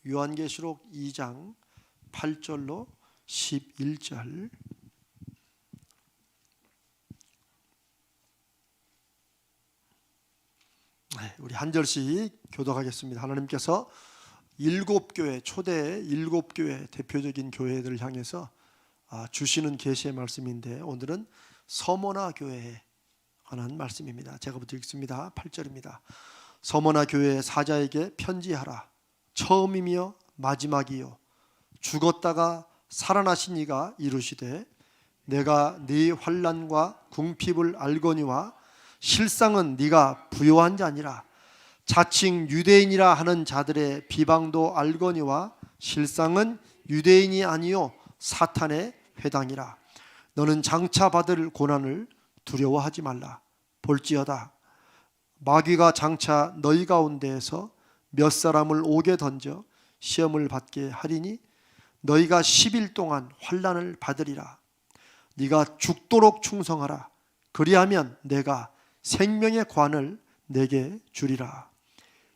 요한계시록 2장 8절로 11절. 우리 한 절씩 교독하겠습니다. 하나님께서 일곱 교회, 초대 일곱 교회, 대표적인 교회들을 향해서 주시는 계시의 말씀인데, 오늘은 서머나 교회에 관한 말씀입니다. 제가 부터 읽습니다. 8절입니다. 서머나 교회 사자에게 편지하라. 처음이며 마지막이요 죽었다가 살아나신 이가 이르시되, 내가 네 환난과 궁핍을 알거니와 실상은 네가 부요한 자니라. 자칭 유대인이라 하는 자들의 비방도 알거니와 실상은 유대인이 아니요 사탄의 회당이라. 너는 장차 받을 고난을 두려워하지 말라. 볼지어다 마귀가 장차 너희 가운데에서 몇 사람을 옥에 던져 시험을 받게 하리니 너희가 10일 동안 환난을 받으리라. 네가 죽도록 충성하라. 그리하면 내가 생명의 관을 내게 주리라.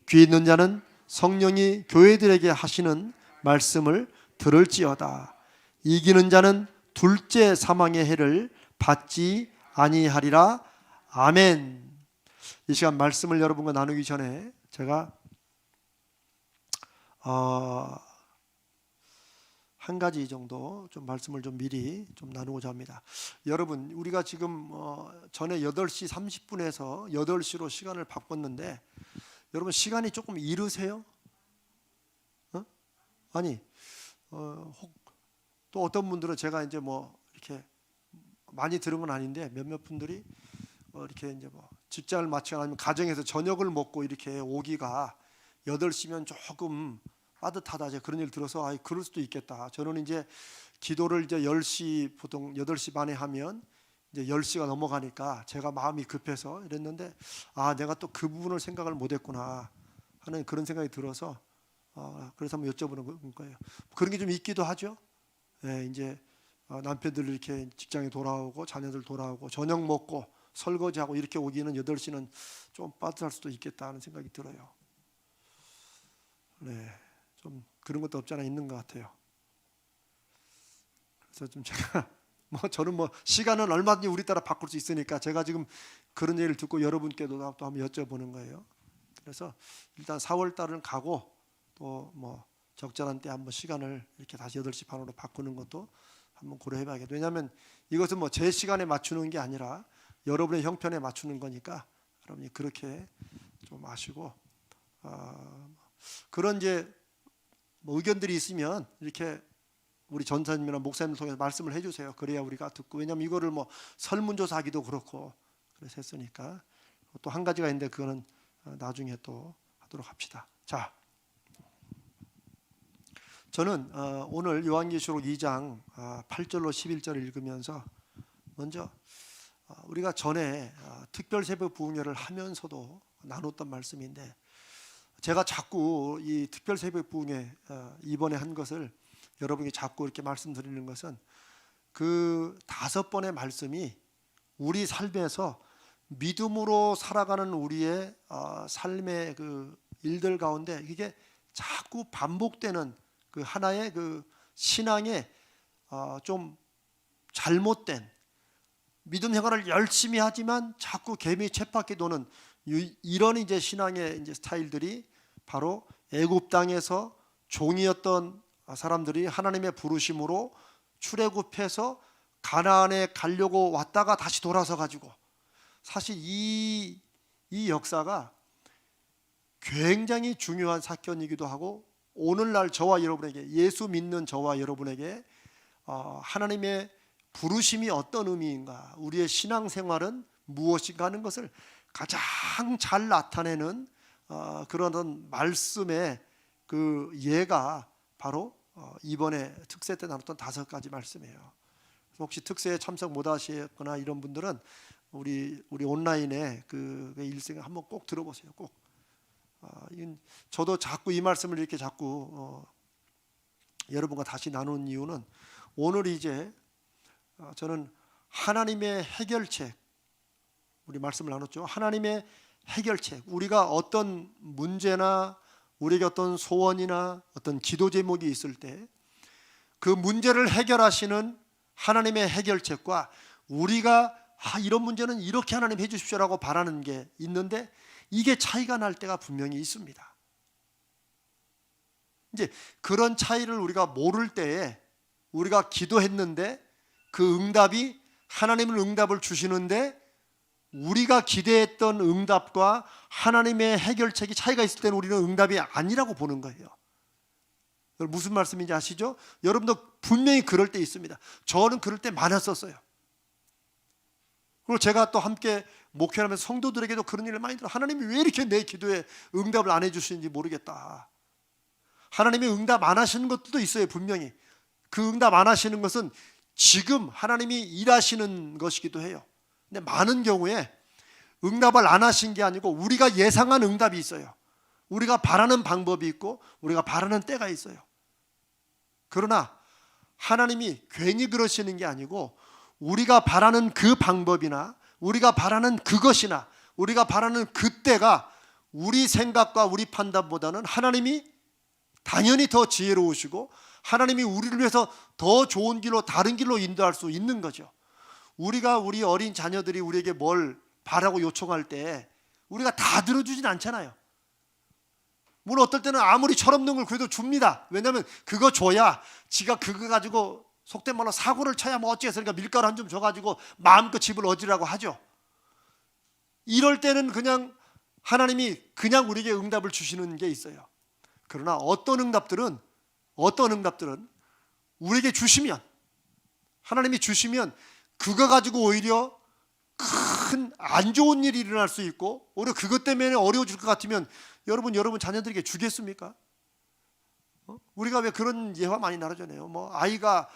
귀 있는 자는 성령이 교회들에게 하시는 말씀을 들을지어다. 이기는 자는 둘째 사망의 해를 받지 아니하리라. 아멘. 이 시간 말씀을 여러분과 나누기 전에 제가 한 가지 정도 좀 말씀을 좀 미리 좀 나누고자 합니다. 여러분, 우리가 지금 전에 8시 30분에서 8시로 시간을 바꿨는데, 여러분 시간이 조금 이르세요? 아니, 또 어떤 분들은 제가 이제 뭐 이렇게 많이 들은 건 아닌데, 몇몇 분들이 이렇게 이제 뭐 직장을 마치거나 아니면 가정에서 저녁을 먹고 이렇게 오기가 8시면 조금 빠듯하다, 이제 그런 일 들어서 그럴 수도 있겠다. 저는 이제 기도를 이제 10시, 보통 8시 반에 하면 이제 10시가 넘어가니까 제가 마음이 급해서 이랬는데, 내가 또 그 부분을 생각을 못했구나 하는 그런 생각이 들어서 그래서 한번 여쭤보는 거예요. 그런 게 좀 있기도 하죠. 이제 남편들 이렇게 직장에 돌아오고 자녀들 돌아오고 저녁 먹고 설거지하고 이렇게 오기는 8시는 좀 빠듯할 수도 있겠다 하는 생각이 들어요. 좀 그런 것도 없지 않아 있는 것 같아요. 그래서 좀 제가 저는 뭐 시간은 얼마든지 우리 따라 바꿀 수 있으니까 제가 지금 그런 얘기를 듣고 여러분께도 또 한번 여쭤보는 거예요. 그래서 일단 4월 달은 가고 또 뭐 적절한 때 한번 시간을 이렇게 다시 8시 반으로 바꾸는 것도 한번 고려해봐야겠다. 왜냐하면 이것은 뭐 제 시간에 맞추는 게 아니라 여러분의 형편에 맞추는 거니까 여러분이 그렇게 좀 아시고, 그런 이제 뭐 의견들이 있으면 이렇게 우리 전사님이나 목사님을 통해서 말씀을 해주세요. 그래야 우리가 듣고, 왜냐하면 이거를 뭐 설문조사하기도 그렇고 그래서 했으니까. 또 한 가지가 있는데 그거는 나중에 또 하도록 합시다. 자, 저는 오늘 요한계시록 2장 8절로 11절을 읽으면서 먼저 우리가 전에 특별 새벽 부흥회를 하면서도 나눴던 말씀인데, 제가 자꾸 이 특별 새벽 부흥회 이번에 한 것을 여러분이 자꾸 이렇게 말씀드리는 것은, 그 5번의 말씀이 우리 삶에서 믿음으로 살아가는 우리의 삶의 그 일들 가운데 이게 자꾸 반복되는 그 하나의 그 신앙의 좀 잘못된 믿음 생활을 열심히 하지만 자꾸 개미 쳇바퀴 도는 이런 이제 신앙의 이제 스타일들이 바로 애굽 땅에서 종이었던 사람들이 하나님의 부르심으로 출애굽해서 가나안에 가려고 왔다가 다시 돌아서 가지고, 사실 이 역사가 굉장히 중요한 사건이기도 하고, 오늘날 저와 여러분에게, 예수 믿는 저와 여러분에게 하나님의 부르심이 어떤 의미인가, 우리의 신앙생활은 무엇인가 하는 것을 가장 잘 나타내는 그런 말씀의 그 예가 바로 이번에 특세 때 나눴던 5가지 말씀이에요. 혹시 특세에 참석 못 하셨거나 이런 분들은 우리 온라인에 그 일생 한번 꼭 들어보세요. 꼭. 저도 자꾸 이 말씀을 이렇게 자꾸 여러분과 다시 나누는 이유는, 오늘 이제 저는 하나님의 해결책, 우리 말씀을 나눴죠. 하나님의 해결책, 우리가 어떤 문제나 우리에게 어떤 소원이나 어떤 기도 제목이 있을 때 그 문제를 해결하시는 하나님의 해결책과 우리가 이런 문제는 이렇게 하나님 해주십시오라고 바라는 게 있는데 이게 차이가 날 때가 분명히 있습니다. 이제 그런 차이를 우리가 모를 때에 우리가 기도했는데 그 응답이 하나님은 응답을 주시는데 우리가 기대했던 응답과 하나님의 해결책이 차이가 있을 때는 우리는 응답이 아니라고 보는 거예요. 무슨 말씀인지 아시죠? 여러분도 분명히 그럴 때 있습니다. 저는 그럴 때 많았었어요. 그리고 제가 또 함께 목회하면서 성도들에게도 그런 일을 많이 들어요. 하나님이 왜 이렇게 내 기도에 응답을 안 해주시는지 모르겠다. 하나님이 응답 안 하시는 것도 있어요. 분명히 그 응답 안 하시는 것은 지금 하나님이 일하시는 것이기도 해요. 근데 많은 경우에 응답을 안 하신 게 아니고 우리가 예상한 응답이 있어요. 우리가 바라는 방법이 있고 우리가 바라는 때가 있어요. 그러나 하나님이 괜히 그러시는 게 아니고 우리가 바라는 그 방법이나 우리가 바라는 그것이나 우리가 바라는 그때가 우리 생각과 우리 판단보다는 하나님이 당연히 더 지혜로우시고 하나님이 우리를 위해서 더 좋은 길로 다른 길로 인도할 수 있는 거죠. 우리가 우리 어린 자녀들이 우리에게 뭘 바라고 요청할 때 우리가 다 들어주진 않잖아요. 물론 어떨 때는 아무리 철없는 걸 그래도 줍니다. 왜냐하면 그거 줘야 지가 그거 가지고 속된 말로 사고를 쳐야 뭐 어찌겠으니까 밀가루 한 줌 줘가지고 마음껏 집을 얻으라고 하죠. 이럴 때는 그냥 하나님이 그냥 우리에게 응답을 주시는 게 있어요. 그러나 어떤 응답들은 우리에게 주시면 하나님이 주시면 그거 가지고 오히려 큰 안 좋은 일이 일어날 수 있고 오히려 그것 때문에 어려워질 것 같으면 여러분 자녀들에게 주겠습니까? 우리가 왜 그런 예화 많이 나누잖아요. 뭐 아이가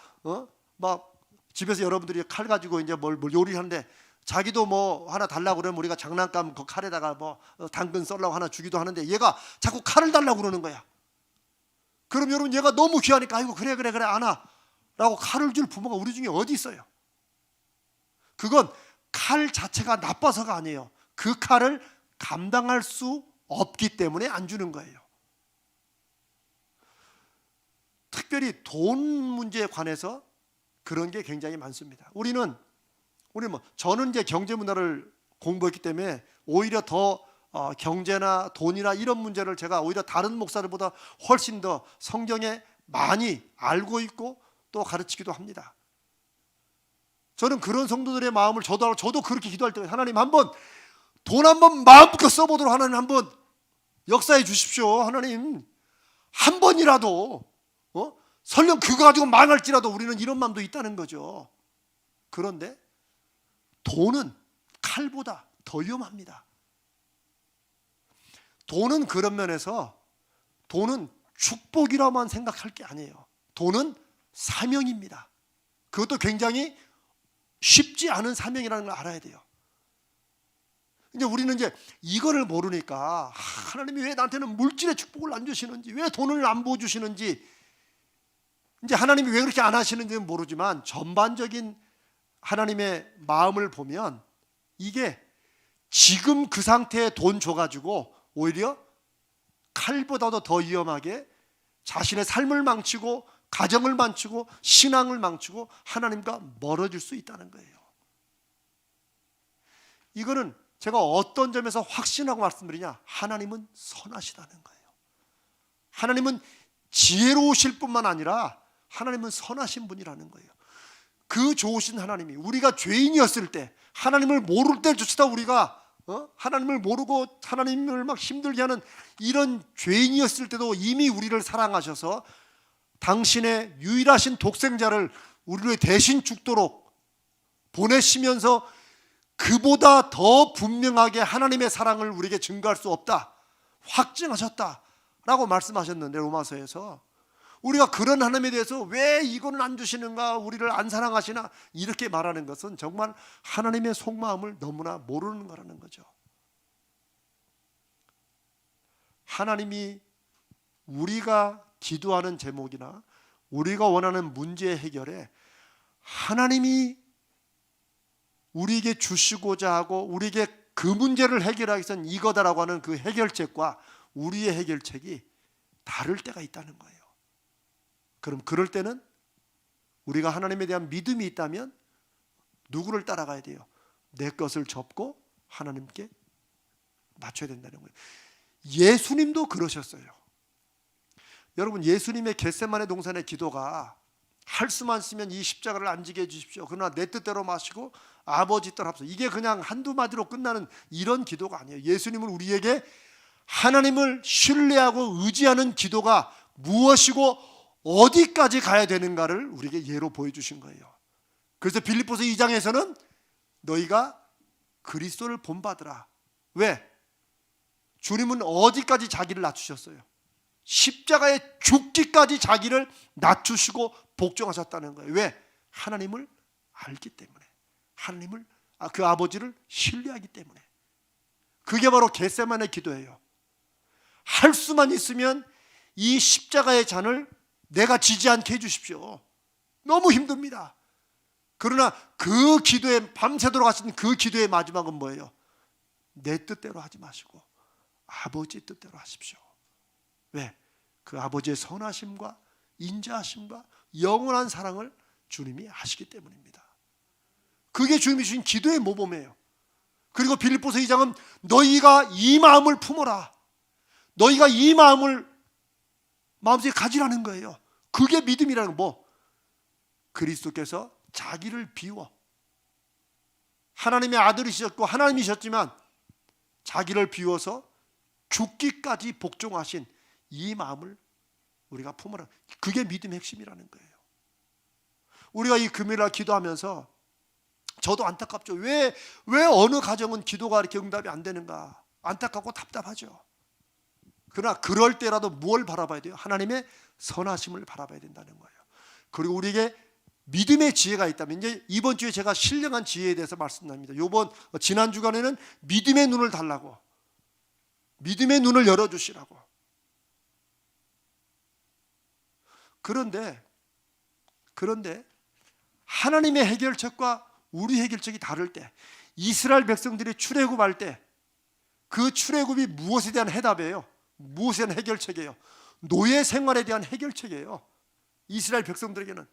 막 집에서 여러분들이 칼 가지고 이제 뭘 요리를 하는데 자기도 뭐 하나 달라고 그러면 우리가 장난감 그 칼에다가 뭐 당근 썰라고 하나 주기도 하는데 얘가 자꾸 칼을 달라고 그러는 거야. 그럼 여러분 얘가 너무 귀하니까 아이고 그래 안아 라고 칼을 줄 부모가 우리 중에 어디 있어요? 그건 칼 자체가 나빠서가 아니에요. 그 칼을 감당할 수 없기 때문에 안 주는 거예요. 특별히 돈 문제에 관해서 그런 게 굉장히 많습니다. 우리는 저는 이제 경제 문화를 공부했기 때문에 오히려 더 경제나 돈이나 이런 문제를 제가 오히려 다른 목사들보다 훨씬 더 성경에 많이 알고 있고 또 가르치기도 합니다. 저는 그런 성도들의 마음을 저도 그렇게 기도할 때 하나님 돈 한번 마음껏 써보도록 하나님 한번 역사해 주십시오. 하나님 한 번이라도 설령 그거 가지고 망할지라도 우리는 이런 마음도 있다는 거죠. 그런데 돈은 칼보다 더 위험합니다. 돈은 그런 면에서 돈은 축복이라만 생각할 게 아니에요. 돈은 사명입니다. 그것도 굉장히 쉽지 않은 사명이라는 걸 알아야 돼요. 이제 우리는 이제 이거를 모르니까 하나님이 왜 나한테는 물질의 축복을 안 주시는지, 왜 돈을 안 부어주시는지, 이제 하나님이 왜 그렇게 안 하시는지는 모르지만 전반적인 하나님의 마음을 보면 이게 지금 그 상태에 돈 줘가지고 오히려 칼보다도 더 위험하게 자신의 삶을 망치고 가정을 망치고 신앙을 망치고 하나님과 멀어질 수 있다는 거예요. 이거는 제가 어떤 점에서 확신하고 말씀드리냐, 하나님은 선하시다는 거예요. 하나님은 지혜로우실 뿐만 아니라 하나님은 선하신 분이라는 거예요. 그 좋으신 하나님이 우리가 죄인이었을 때, 하나님을 모를 때조차도 우리가 하나님을 모르고 하나님을 막 힘들게 하는 이런 죄인이었을 때도 이미 우리를 사랑하셔서 당신의 유일하신 독생자를 우리를 대신 죽도록 보내시면서 그보다 더 분명하게 하나님의 사랑을 우리에게 증거할 수 없다, 확증하셨다라고 말씀하셨는데, 로마서에서 우리가 그런 하나님에 대해서 왜 이거는 안 주시는가, 우리를 안 사랑하시나 이렇게 말하는 것은 정말 하나님의 속마음을 너무나 모르는 거라는 거죠. 하나님이 우리가 기도하는 제목이나 우리가 원하는 문제 해결에 하나님이 우리에게 주시고자 하고 우리에게 그 문제를 해결하기 위해서는 이거다라고 하는 그 해결책과 우리의 해결책이 다를 때가 있다는 거예요. 그럼 그럴 때는 우리가 하나님에 대한 믿음이 있다면 누구를 따라가야 돼요? 내 것을 접고 하나님께 맞춰야 된다는 거예요. 예수님도 그러셨어요. 여러분, 예수님의 겟세마네 동산의 기도가 할 수만 있으면 이 십자가를 안 지게 해주십시오. 그러나 내 뜻대로 마시고 아버지 뜻 합시오. 이게 그냥 한두 마디로 끝나는 이런 기도가 아니에요. 예수님은 우리에게 하나님을 신뢰하고 의지하는 기도가 무엇이고 어디까지 가야 되는가를 우리에게 예로 보여주신 거예요. 그래서 빌립보서 2장에서는 너희가 그리스도를 본받으라. 왜? 주님은 어디까지 자기를 낮추셨어요? 십자가에 죽기까지 자기를 낮추시고 복종하셨다는 거예요. 왜? 하나님을 알기 때문에, 하나님을, 그 아버지를 신뢰하기 때문에. 그게 바로 겟세마네 기도예요. 할 수만 있으면 이 십자가의 잔을 내가 지지 않게 해주십시오. 너무 힘듭니다. 그러나 그 기도에 밤새도록 하신 그 기도의 마지막은 뭐예요? 내 뜻대로 하지 마시고 아버지 뜻대로 하십시오. 왜? 그 아버지의 선하심과 인자하심과 영원한 사랑을 주님이 아시기 때문입니다. 그게 주님이 주신 기도의 모범이에요. 그리고 빌립보서 2장은 너희가 이 마음을 품어라. 너희가 이 마음을 마음속에 가지라는 거예요. 그게 믿음이라는 거. 뭐? 그리스도께서 자기를 비워 하나님의 아들이셨고 하나님이셨지만 자기를 비워서 죽기까지 복종하신 이 마음을 우리가 품어라. 그게 믿음의 핵심이라는 거예요. 우리가 이 금요일날 기도하면서 저도 안타깝죠. 왜 어느 가정은 기도가 이렇게 응답이 안 되는가 안타깝고 답답하죠. 그러나 그럴 때라도 무엇을 바라봐야 돼요? 하나님의 선하심을 바라봐야 된다는 거예요. 그리고 우리에게 믿음의 지혜가 있다면, 이제 이번 주에 제가 신령한 지혜에 대해서 말씀드립니다. 지난 주간에는 믿음의 눈을 달라고, 믿음의 눈을 열어주시라고. 그런데 하나님의 해결책과 우리 해결책이 다를 때, 이스라엘 백성들이 출애굽할 때 그 출애굽이 무엇에 대한 해답이에요? 무엇에 대한 해결책이에요? 노예 생활에 대한 해결책이에요. 이스라엘 백성들에게는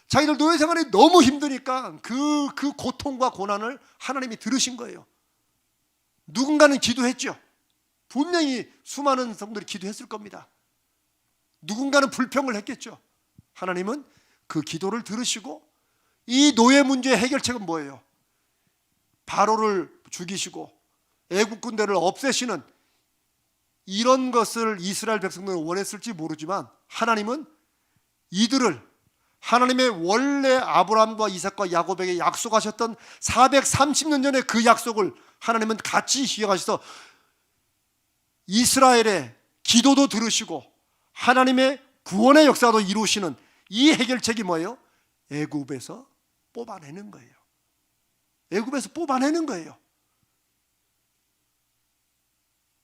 자기들 노예 생활이 너무 힘드니까 그 고통과 고난을 하나님이 들으신 거예요. 누군가는 기도했죠. 분명히 수많은 성들이 기도했을 겁니다. 누군가는 불평을 했겠죠. 하나님은 그 기도를 들으시고 이 노예 문제의 해결책은 뭐예요? 바로를 죽이시고 애국 군대를 없애시는 이런 것을 이스라엘 백성들은 원했을지 모르지만 하나님은 이들을 하나님의 원래 아브라함과 이삭과 야곱에게 약속하셨던 430년 전에 그 약속을 하나님은 같이 기억하셔서 이스라엘의 기도도 들으시고 하나님의 구원의 역사도 이루시는 이 해결책이 뭐예요? 애굽에서 뽑아내는 거예요. 애굽에서 뽑아내는 거예요.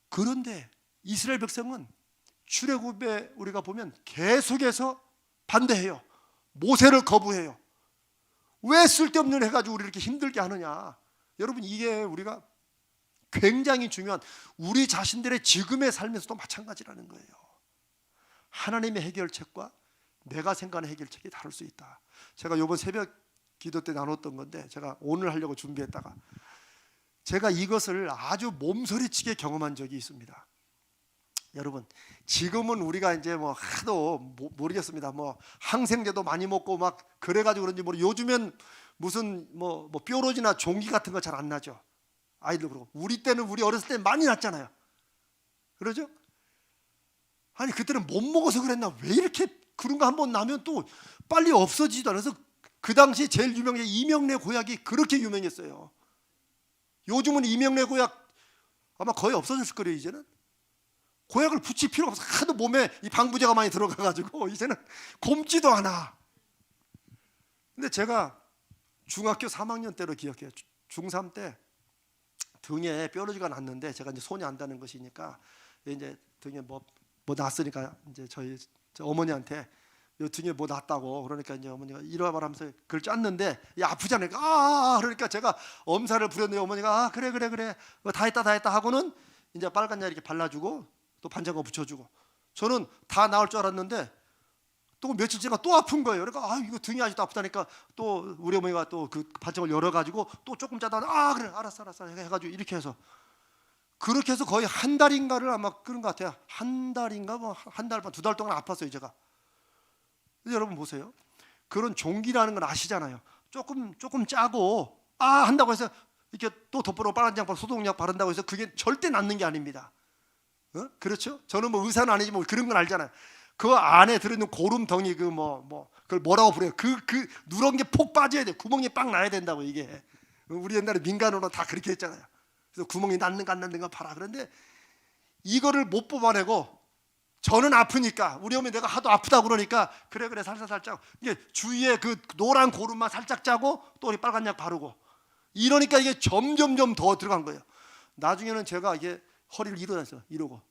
그런데 이스라엘 백성은 출애굽에 우리가 보면 계속해서 반대해요. 모세를 거부해요. 왜 쓸데없는 일 해가지고 우리를 이렇게 힘들게 하느냐. 여러분, 이게 우리가 굉장히 중요한, 우리 자신들의 지금의 삶에서도 마찬가지라는 거예요. 하나님의 해결책과 내가 생각하는 해결책이 다를 수 있다. 제가 이번 새벽 기도 때 나눴던 건데, 제가 오늘 하려고 준비했다가 제가 이것을 아주 몸서리치게 경험한 적이 있습니다. 여러분, 지금은 우리가 이제 뭐 하도 모르겠습니다. 뭐 항생제도 많이 먹고 막 그래가지고 그런지 요즘엔 무슨 뭐 뾰루지나 종기 같은 거 잘 안 나죠. 아이들 그러고. 우리 때는, 우리 어렸을 때 많이 났잖아요. 그러죠? 아니, 그때는 못 먹어서 그랬나? 왜 이렇게 그런 거 한번 나면 또 빨리 없어지지도 않아서 그 당시 제일 유명한 이명래 고약이 그렇게 유명했어요. 요즘은 이명래 고약 아마 거의 없어졌을 거예요. 이제는 고약을 붙일 필요가 없어. 하도 몸에 이 방부제가 많이 들어가가지고 이제는 곪지도 않아. 근데 제가 중학교 3학년 때로 기억해요. 중3 때 등에 뾰루지가 났는데, 제가 이제 손이 안 닿는 것이니까 이제 등에 뭐 났으니까 이제 저희 어머니한테 요 등에 뭐 났다고, 그러니까 이제 어머니가 이리 와봐라 하면서 그걸 짰는데, 야, 아프잖아요. 그러니까 제가 엄살을 부렸는데 어머니가 그래 다 했다 하고는 이제 빨간 약 이렇게 발라주고 또 반장거 붙여주고 저는 다 나을 줄 알았는데 또 며칠째가 또 아픈 거예요. 그러니까 이거 등이 아직도 아프다니까 또 우리 어머니가 또 그 반창을 열어가지고 또 조금 자다가 그래 알았어 해가지고 이렇게 해서 그렇게 해서 거의 한 달인가를 아마 그런 것 같아요. 한 달인가 뭐 한 달 반 두 달 동안 아팠어요 제가. 여러분 보세요. 그런 종기라는 건 아시잖아요. 조금 짜고 한다고 해서 이렇게 또 덮으러 빨간 약 소독약 바른다고 해서 그게 절대 낫는 게 아닙니다. 그렇죠? 저는 뭐 의사는 아니지만 뭐 그런 건 알잖아요. 그 안에 들어있는 고름덩이 그걸 뭐라고 부려요? 그 누런 게 폭 빠져야 돼. 구멍이 빵 나야 된다고 이게. 우리 옛날에 민간으로 다 그렇게 했잖아요. 그래서 구멍이 났는가 안 났는가 봐라. 그런데 이거를 못 뽑아내고 저는 아프니까 우리 어머니 내가 하도 아프다 그러니까 그래 살짝 이게 주위에 그 노란 고름만 살짝 짜고 또 우리 빨간 약 바르고 이러니까 이게 점점 더 들어간 거예요. 나중에는 제가 이게 허리를 일어났어요. 이러고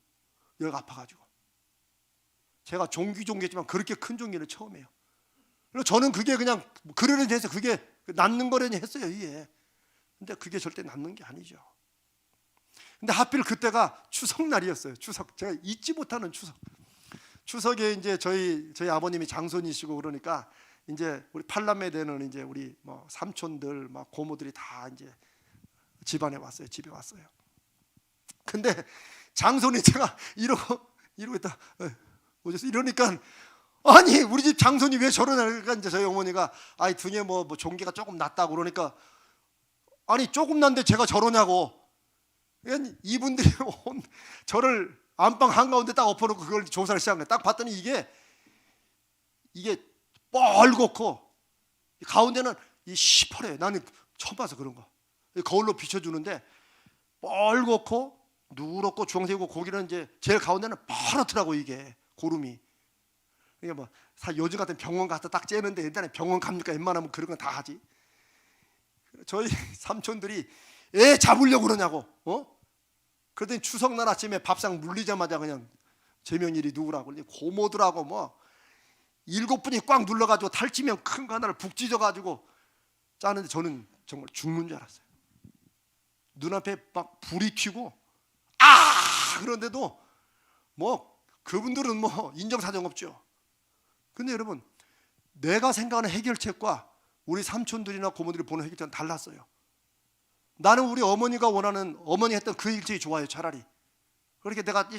여기가 아파가지고 제가 종기했지만 그렇게 큰 종기는 처음이에요. 그래서 저는 그게 그냥 그러려니 해서 그게 낫는 거려니 했어요 이게. 근데 그게 절대 낫는 게 아니죠. 근데 하필 그때가 추석날이었어요. 추석, 제가 잊지 못하는 추석. 추석에 이제 저희 아버님이 장손이시고 그러니까 이제 우리 팔남매 되는 이제 우리 뭐 삼촌들 막 고모들이 다 이제 집에 왔어요. 근데 장손이 제가 이러고 있다 오셔서 이러니까 아니 우리 집 장손이 왜 저러냐. 그러니까 이제 저희 어머니가 등에 뭐 종기가 조금 났다고 그러니까 아니 조금 난데 제가 저러냐고. 이분들이 저를 안방 한가운데 딱 엎어놓고 그걸 조사를 시작한 거예요. 딱 봤더니 이게 뻘겋고 가운데는 이 시퍼래요. 나는 처음 봐서 그런 거. 거울로 비춰주는데 뻘겋고 누렇고 주황색이고 거기는 이제 제일 가운데는 파랗더라고 이게 고름이. 이게 뭐 요즘 같은 병원 가서 딱 째는데 옛날에 병원 갑니까? 웬만하면 그런 건 다 하지. 저희 삼촌들이 애 잡으려고 그러냐고. 그러더니 추석날 아침에 밥상 물리자마자 그냥 제명일이 누구라고 고모들하고 뭐 7분이 꽉 눌러가지고 탈지면 큰 거 하나를 북 찢어가지고 짜는데 저는 정말 죽는 줄 알았어요. 눈앞에 막 불이 튀고 그런데도 뭐 그분들은 뭐 인정사정 없죠. 근데 여러분 내가 생각하는 해결책과 우리 삼촌들이나 고모들이 보는 해결책은 달랐어요. 나는 우리 어머니가 원하는 어머니 했던 그 일책이 좋아요. 차라리 그렇게 내가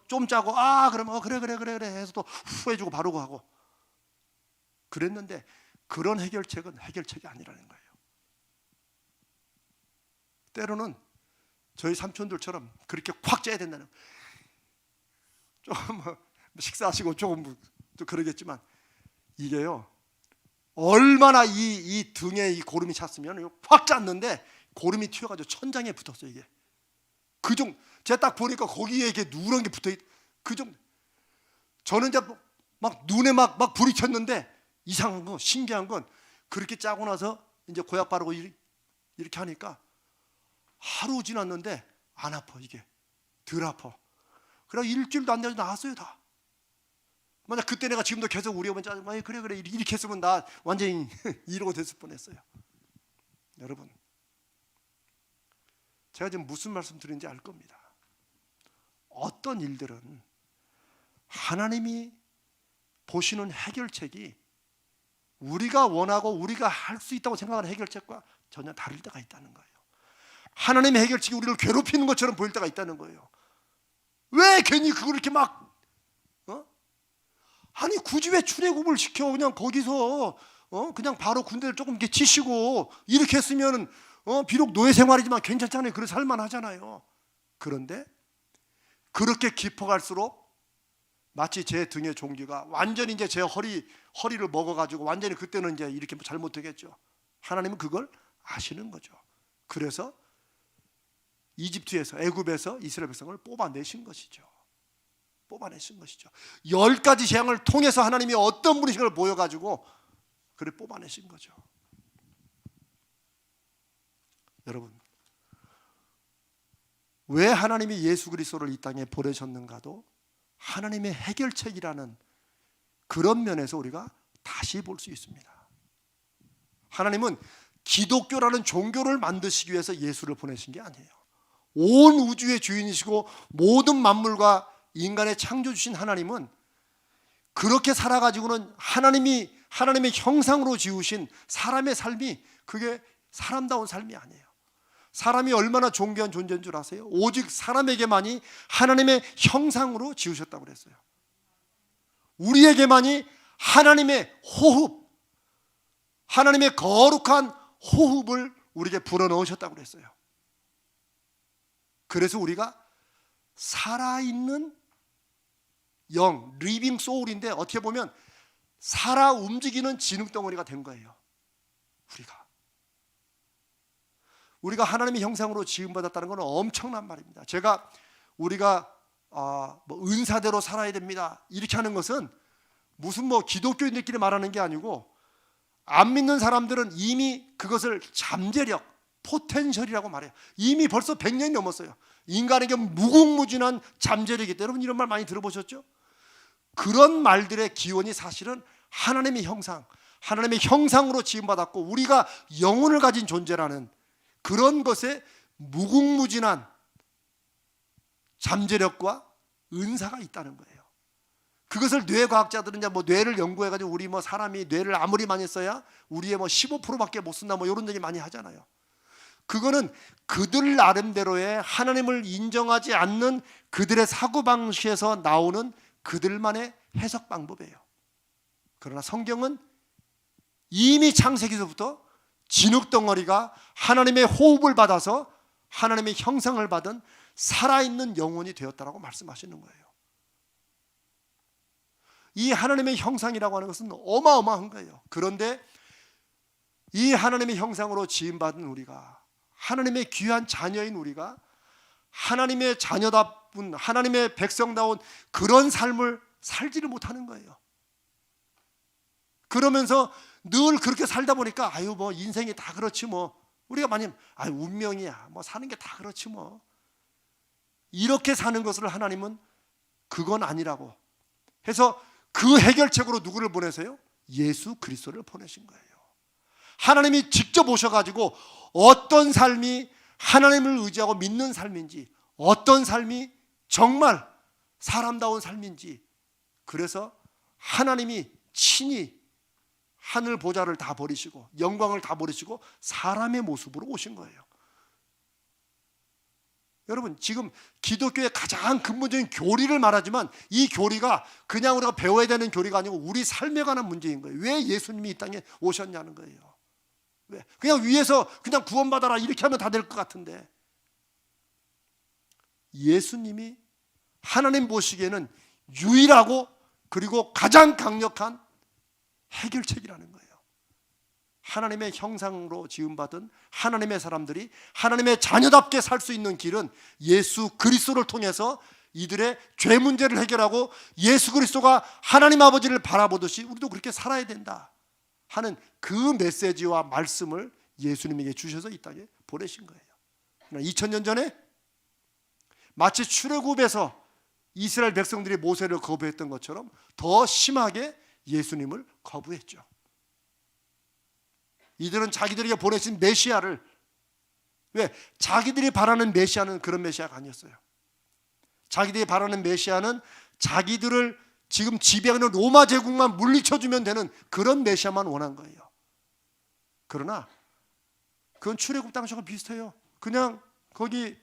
좀 짜고 그러면 그래 해서 또 후해주고 바르고 하고 그랬는데 그런 해결책은 해결책이 아니라는 거예요. 때로는 저희 삼촌들처럼 그렇게 콱 짜야 된다는 조금 식사하시고 조금 또 그러겠지만 이게요 얼마나 이 등에 이 고름이 찼으면 콱 짰는데 고름이 튀어가지고 천장에 붙었어요 이게. 제가 딱 보니까 거기에 이렇게 누런 게 붙어있. 저는 이제 막 눈에 막 불이 켰는데 이상한 거 신기한 건 그렇게 짜고 나서 이제 고약 바르고 이렇게 하니까 하루 지났는데 안 아파 이게. 덜 아파. 그래 일주일도 안 돼서 나았어요 다. 만약 그때 내가 지금도 계속 우리 어머니 짜증 그래 이렇게 했으면 나 완전히 이러고 됐을 뻔했어요. 여러분 제가 지금 무슨 말씀 드리는지 알 겁니다. 어떤 일들은 하나님이 보시는 해결책이 우리가 원하고 우리가 할 수 있다고 생각하는 해결책과 전혀 다를 때가 있다는 거예요. 하나님의 해결책이 우리를 괴롭히는 것처럼 보일 때가 있다는 거예요. 왜 괜히 그걸 이렇게 아니 굳이 왜 출애굽을 시켜. 그냥 거기서 그냥 바로 군대를 조금 이렇게 치시고 이렇게 했으면 비록 노예 생활이지만 괜찮잖아요. 그래 살만하잖아요. 그런데 그렇게 깊어갈수록 마치 제 등의 종기가 완전히 이제 제 허리를 먹어가지고 완전히 그때는 이제 이렇게 잘못되겠죠. 하나님은 그걸 아시는 거죠. 그래서 이집트에서 애굽에서 이스라엘 백성을 뽑아내신 것이죠. 10가지 재앙을 통해서 하나님이 어떤 분이신 걸 보여가지고 그를 뽑아내신 거죠. 여러분 왜 하나님이 예수 그리스도를 이 땅에 보내셨는가도 하나님의 해결책이라는 그런 면에서 우리가 다시 볼 수 있습니다. 하나님은 기독교라는 종교를 만드시기 위해서 예수를 보내신 게 아니에요. 온 우주의 주인이시고 모든 만물과 인간의 창조 주신 하나님은 그렇게 살아가지고는 하나님의 형상으로 지으신 사람의 삶이 그게 사람다운 삶이 아니에요. 사람이 얼마나 존귀한 존재인 줄 아세요? 오직 사람에게만이 하나님의 형상으로 지으셨다고 그랬어요. 우리에게만이 하나님의 호흡, 하나님의 거룩한 호흡을 우리에게 불어넣으셨다고 그랬어요. 그래서 우리가 살아있는 영, 리빙 소울인데 어떻게 보면 살아 움직이는 진흙덩어리가 된 거예요. 우리가 하나님의 형상으로 지음받았다는 건 엄청난 말입니다. 우리가 은사대로 살아야 됩니다 이렇게 하는 것은 무슨 기독교인들끼리 말하는 게 아니고, 안 믿는 사람들은 이미 그것을 잠재력, 포텐셜이라고 말해요. 이미 벌써 100년이 넘었어요. 인간에게 무궁무진한 잠재력이 있다. 여러분 이런 말 많이 들어보셨죠? 그런 말들의 기원이 사실은 하나님의 형상, 하나님의 형상으로 지음받았고 우리가 영혼을 가진 존재라는 그런 것에 무궁무진한 잠재력과 은사가 있다는 거예요. 그것을 뇌과학자들은 이제 뇌를 연구해가지고 우리 사람이 뇌를 아무리 많이 써야 우리의 15%밖에 못 쓴다 이런 얘기 많이 하잖아요. 그거는 그들 나름대로의 하나님을 인정하지 않는 그들의 사고방식에서 나오는 그들만의 해석 방법이에요. 그러나 성경은 이미 창세기서부터 진흙덩어리가 하나님의 호흡을 받아서 하나님의 형상을 받은 살아있는 영혼이 되었다라고 말씀하시는 거예요. 이 하나님의 형상이라고 하는 것은 어마어마한 거예요. 그런데 이 하나님의 형상으로 지음받은 우리가, 하나님의 귀한 자녀인 우리가 하나님의 자녀다운, 하나님의 백성다운 그런 삶을 살지를 못하는 거예요. 그러면서 늘 그렇게 살다 보니까 인생이 다 그렇지 우리가 만약 운명이야 사는 게 다 그렇지 이렇게 사는 것을 하나님은 그건 아니라고 해서 그 해결책으로 누구를 보내세요? 예수 그리스도를 보내신 거예요. 하나님이 직접 오셔가지고 어떤 삶이 하나님을 의지하고 믿는 삶인지, 어떤 삶이 정말 사람다운 삶인지, 그래서 하나님이 친히 하늘 보좌를 다 버리시고 영광을 다 버리시고 사람의 모습으로 오신 거예요. 여러분 지금 기독교의 가장 근본적인 교리를 말하지만 이 교리가 그냥 우리가 배워야 되는 교리가 아니고 우리 삶에 관한 문제인 거예요. 왜 예수님이 이 땅에 오셨냐는 거예요. 왜? 그냥 위에서 그냥 구원받아라 이렇게 하면 다 될 것 같은데, 예수님이 하나님 보시기에는 유일하고 그리고 가장 강력한 해결책이라는 거예요. 하나님의 형상으로 지음받은 하나님의 사람들이 하나님의 자녀답게 살 수 있는 길은 예수 그리스도를 통해서 이들의 죄 문제를 해결하고 예수 그리스도가 하나님 아버지를 바라보듯이 우리도 그렇게 살아야 된다 하는 그 메시지와 말씀을 예수님에게 주셔서 이 땅에 보내신 거예요. 2000년 전에 마치 출애굽에서 이스라엘 백성들이 모세를 거부했던 것처럼 더 심하게 예수님을 거부했죠. 이들은 자기들에게 보내신 메시아를, 왜? 자기들이 바라는 메시아는 그런 메시아가 아니었어요. 자기들이 바라는 메시아는 자기들을 지금 지배하는 로마 제국만 물리쳐주면 되는 그런 메시아만 원한 거예요. 그러나 그건 출애굽 당시와 비슷해요. 그냥 거기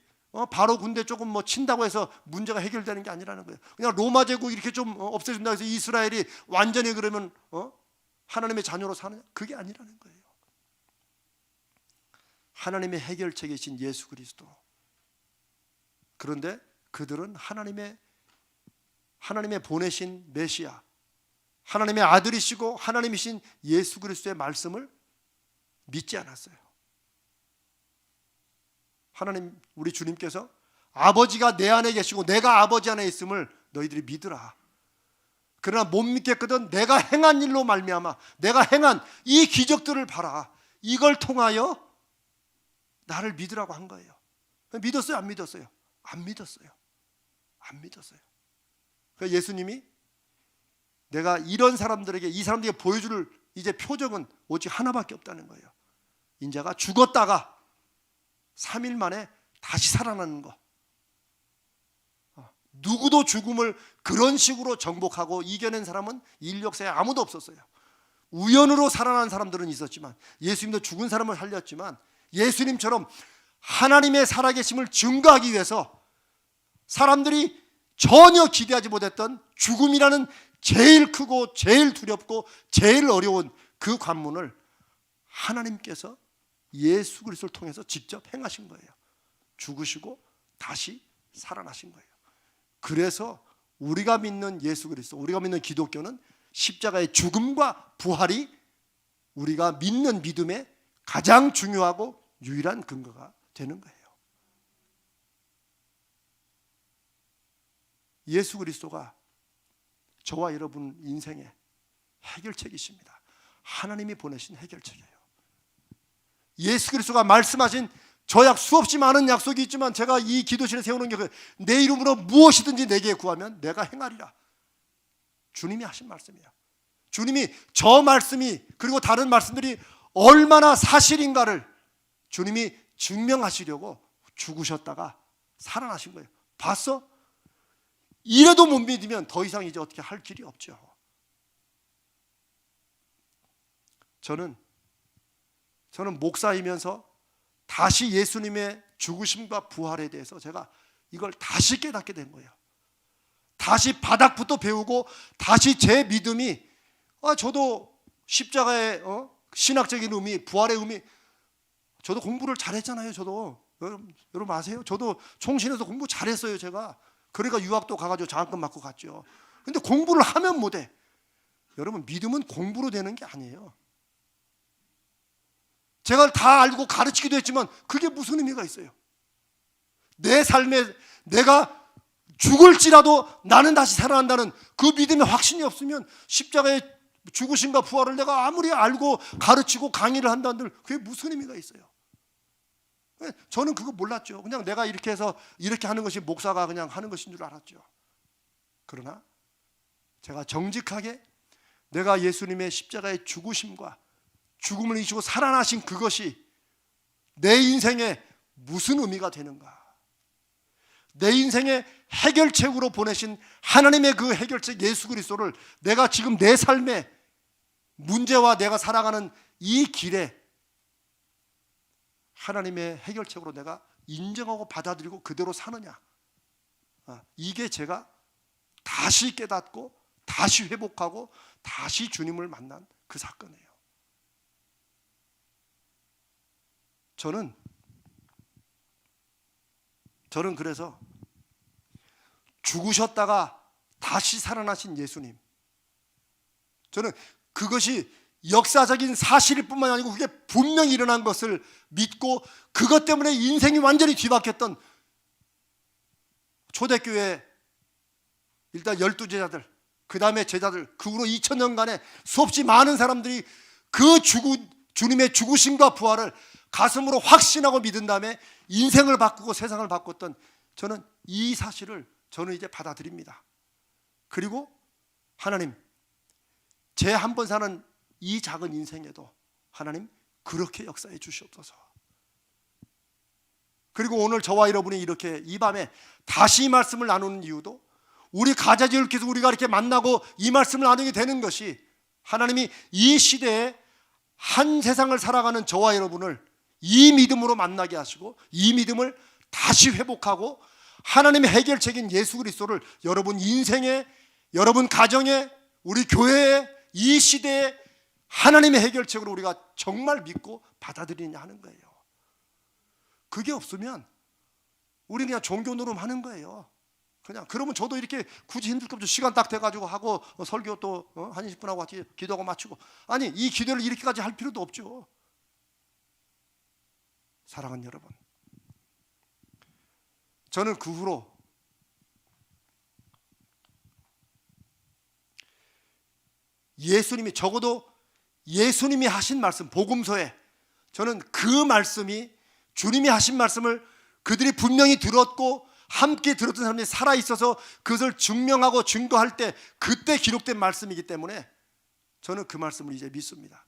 바로 군대 조금 친다고 해서 문제가 해결되는 게 아니라는 거예요. 그냥 로마 제국 이렇게 좀 없애준다고 해서 이스라엘이 완전히 그러면 하나님의 자녀로 사느냐? 그게 아니라는 거예요. 하나님의 해결책이신 예수 그리스도. 그런데 그들은 하나님의 보내신 메시아, 하나님의 아들이시고 하나님이신 예수 그리스도의 말씀을 믿지 않았어요. 하나님, 우리 주님께서 아버지가 내 안에 계시고 내가 아버지 안에 있음을 너희들이 믿으라. 그러나 못 믿겠거든 내가 행한 일로 말미암아 내가 행한 이 기적들을 봐라. 이걸 통하여 나를 믿으라고 한 거예요. 믿었어요? 안 믿었어요? 안 믿었어요. 안 믿었어요. 그래서 예수님이 내가 이런 사람들에게, 이 사람들에게 보여줄 이제 표적은 오직 하나밖에 없다는 거예요. 인자가 죽었다가 3일 만에 다시 살아나는 거. 누구도 죽음을 그런 식으로 정복하고 이겨낸 사람은 인류 역사에 아무도 없었어요. 우연으로 살아난 사람들은 있었지만, 예수님도 죽은 사람을 살렸지만, 예수님처럼 하나님의 살아계심을 증거하기 위해서 사람들이 전혀 기대하지 못했던 죽음이라는 제일 크고 제일 두렵고 제일 어려운 그 관문을 하나님께서 예수 그리스도를 통해서 직접 행하신 거예요. 죽으시고 다시 살아나신 거예요. 그래서 우리가 믿는 예수 그리스도, 우리가 믿는 기독교는 십자가의 죽음과 부활이 우리가 믿는 믿음의 가장 중요하고 유일한 근거가 되는 거예요. 예수 그리스도가 저와 여러분 인생의 해결책이십니다. 하나님이 보내신 해결책이에요. 예수 그리스도가 말씀하신 저약 수없이 많은 약속이 있지만 제가 이 기도실에 세우는 게 내 이름으로 무엇이든지 내게 구하면 내가 행하리라. 주님이 하신 말씀이에요. 주님이 저 말씀이 그리고 다른 말씀들이 얼마나 사실인가를 주님이 증명하시려고 죽으셨다가 살아나신 거예요. 봤어? 이래도 못 믿으면 더 이상 이제 어떻게 할 길이 없죠. 저는 목사이면서 다시 예수님의 죽으심과 부활에 대해서 제가 이걸 다시 깨닫게 된 거예요. 다시 바닥부터 배우고 다시 제 믿음이 저도 십자가의 신학적인 의미, 부활의 의미, 저도 공부를 잘했잖아요. 저도 여러분 아세요? 저도 총신에서 공부 잘했어요. 제가 그러니까 유학도 가가지고 장학금 받고 갔죠. 근데 공부를 하면 못해. 여러분 믿음은 공부로 되는 게 아니에요. 제가 다 알고 가르치기도 했지만 그게 무슨 의미가 있어요? 내 삶에 내가 죽을지라도 나는 다시 살아난다는 그 믿음의 확신이 없으면 십자가의 죽으심과 부활을 내가 아무리 알고 가르치고 강의를 한다는들 그게 무슨 의미가 있어요? 저는 그거 몰랐죠. 그냥 내가 이렇게 해서 이렇게 하는 것이 목사가 그냥 하는 것인 줄 알았죠. 그러나 제가 정직하게 내가 예수님의 십자가의 죽으심과 죽음을 이기시고 살아나신 그것이 내 인생에 무슨 의미가 되는가, 내 인생의 해결책으로 보내신 하나님의 그 해결책 예수 그리스도를 내가 지금 내 삶의 문제와 내가 살아가는 이 길에 하나님의 해결책으로 내가 인정하고 받아들이고 그대로 사느냐, 이게 제가 다시 깨닫고 다시 회복하고 다시 주님을 만난 그 사건이에요. 저는 그래서 죽으셨다가 다시 살아나신 예수님, 저는 그것이 역사적인 사실일 뿐만 아니고 그게 분명히 일어난 것을 믿고 그것 때문에 인생이 완전히 뒤바뀌었던 초대교회 일단 12제자들, 그 다음에 제자들, 그 후로 2000년간의 수없이 많은 사람들이 그 주님의 죽으심과 부활을 가슴으로 확신하고 믿은 다음에 인생을 바꾸고 세상을 바꿨던 저는 이 사실을 저는 이제 받아들입니다. 그리고 하나님, 제 한 번 사는 이 작은 인생에도 하나님 그렇게 역사해 주시옵소서. 그리고 오늘 저와 여러분이 이렇게 이 밤에 다시 이 말씀을 나누는 이유도 우리 가자지을께서 우리가 이렇게 만나고 이 말씀을 나누게 되는 것이 하나님이 이 시대에 한 세상을 살아가는 저와 여러분을 이 믿음으로 만나게 하시고 이 믿음을 다시 회복하고 하나님의 해결책인 예수 그리스도를 여러분 인생에, 여러분 가정에, 우리 교회에, 이 시대에 하나님의 해결책으로 우리가 정말 믿고 받아들이냐 하는 거예요. 그게 없으면 우리 그냥 종교 노름하는 거예요. 그냥 그러면 저도 이렇게 굳이 힘들 거 없죠. 시간 딱 돼가지고 하고 설교 또 한 20분 하고 기도하고 마치고, 아니 이 기도를 이렇게까지 할 필요도 없죠. 사랑하는 여러분, 저는 그 후로 예수님이, 적어도 예수님이 하신 말씀, 복음서에 저는 그 말씀이, 주님이 하신 말씀을 그들이 분명히 들었고 함께 들었던 사람들이 살아있어서 그것을 증명하고 증거할 때 그때 기록된 말씀이기 때문에 저는 그 말씀을 이제 믿습니다.